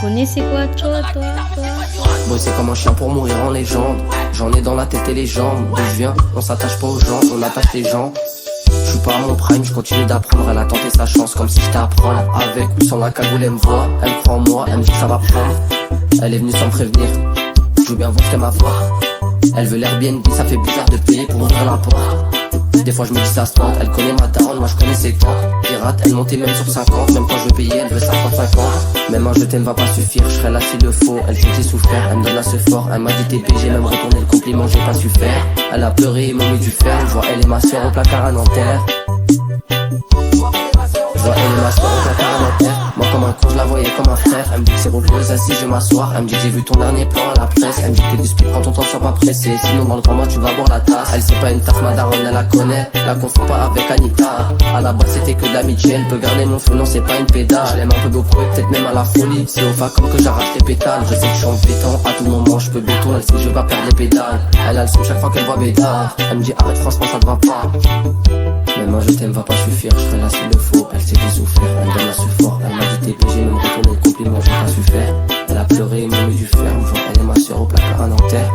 connais c'est quoi toi Boy, c'est comme un chien pour mourir en légende. J'en ai dans la tête et les jambes. D'où je viens, on s'attache pas aux gens, on attache les gens. Je suis pas à mon prime, je continue d'apprendre. Elle a tenté sa chance comme si j'étais à prendre. Avec ou sans la cagoule, elle me voit. Elle croit en moi, elle me dit que ça va prendre. Elle est venue sans me prévenir. Je veux bien voir qu'elle m'avoir. Elle veut l'Airbnb, ça fait bizarre de payer pour ouvrir la porte. Des fois je me dis ça se tente. Elle connaît ma daronne, moi je connais ses tantes. Pirate, elle montait même sur 50. Même quand je veux payer, elle veut 50-50. Même un je t'aime va pas suffire, je serai là s'il le faut. Elle sait que j'ai souffert, elle me donne à ce fort. Elle m'a dit TP, j'ai même retourné le compliment, j'ai pas su faire. Elle a pleuré, ils m'ont mis du fer. Je vois elle et ma soeur au placard à Nanterre. Je vois elle et ma soeur au placard à Nanterre. Moi comme un con, je la voyais comme un frère. Elle me dit que c'est repose assis, je vais m'asseoir. Elle me dit que j'ai vu ton dernier plan à la presse. Elle me dit que du speed, prends ton temps, sois pas pressé. Sinon dans le grand mois tu vas boire la tasse. Elle c'est pas une taf, ma daronne, elle la connaît. La confond pas avec Anita. À la base c'était que de l'amitié. Elle peut garder mon feu, non c'est pas une pédale. Je l'aime un peu beaucoup et peut-être même à la folie. C'est au va comme que j'arrache les pétales. Je sais que je suis en béton, à tout moment je peux béton. Elle sait que je vais pas perdre les pédales. Elle a le son chaque fois qu'elle voit Bédard. Elle me dit arrête franchement ça te va pas. Même un je t'aime va pas suffire, je serai là s'il le faut. Elle sait que j'ai souffert, elle me donne à ce fort. Elle m'a dit TP, j'ai même retourné le compliment, j'ai pas su faire. Elle a pleuré, il m'a mis du fer. Je vois elle et ma soeur au placard à Nanterre.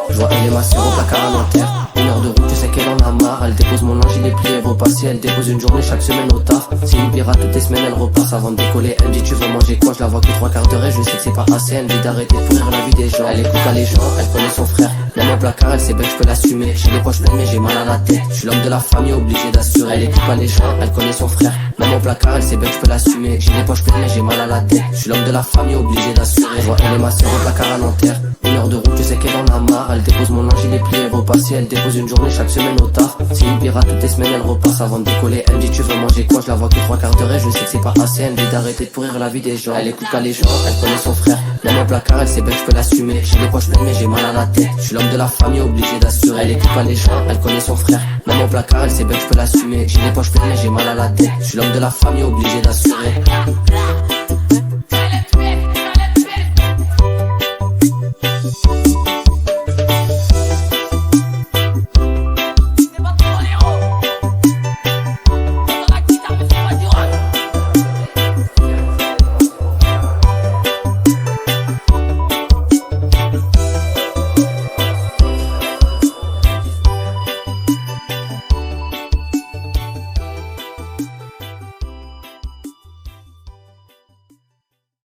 Je vois elle et ma soeur au placard à Nanterre. 1 heure de route, tu sais qu'elle en a marre. Elle dépose mon linge, il est plié, repassé. Elle dépose une journée chaque semaine au taf. C'est une pirate toutes les semaines, elle repasse avant de décoller. Elle me dit tu veux manger quoi, je la vois que 3 quarts d'heure et je sais que c'est pas assez. Elle me dit d'arrêter de pourrir la vie des gens. Elle écoute à les gens, elle connaît son frère. Même au placard, elle sait bien que je peux l'assumer. J'ai les poches pleines mais j'ai mal à la tête. Je suis l'homme de la famille obligé d'assurer. Elle écoute pas les gens, elle connaît son frère. Même au placard, elle sait bien que je peux l'assumer. J'ai les poches pleines mais j'ai mal à la tête. Je suis l'homme de la famille obligé d'assurer. Je vois elle et ma soeur au placard à Nanterre. 1 heure de route, tu sais qu'elle en a marre. Elle dépose mon linge, il est plié, repassé. Elle dépose une journée chaque semaine au taf. C'est une pirate toutes les semaines, elle repasse avant de décoller. Elle me dit tu veux manger quoi, je la vois que 3 quarts d'heure et je sais que c'est pas assez. Elle me dit d'arrêter de pourrir la vie des gens. Elle écoute qu'à les gens, elle connaît son frère. Même au placard, elle sait bien que je peux l'assumer. J'ai les poches pleines mais j'ai mal à la tête. Je suis l'homme de la famille obligé d'assurer. Elle écoute pas les gens, elle connaît son frère. Même au placard, elle sait bien que je peux l'assumer. J'ai les poches pleines mais j'ai mal à la tête. Je suis l'homme de la famille obligé d'assurer.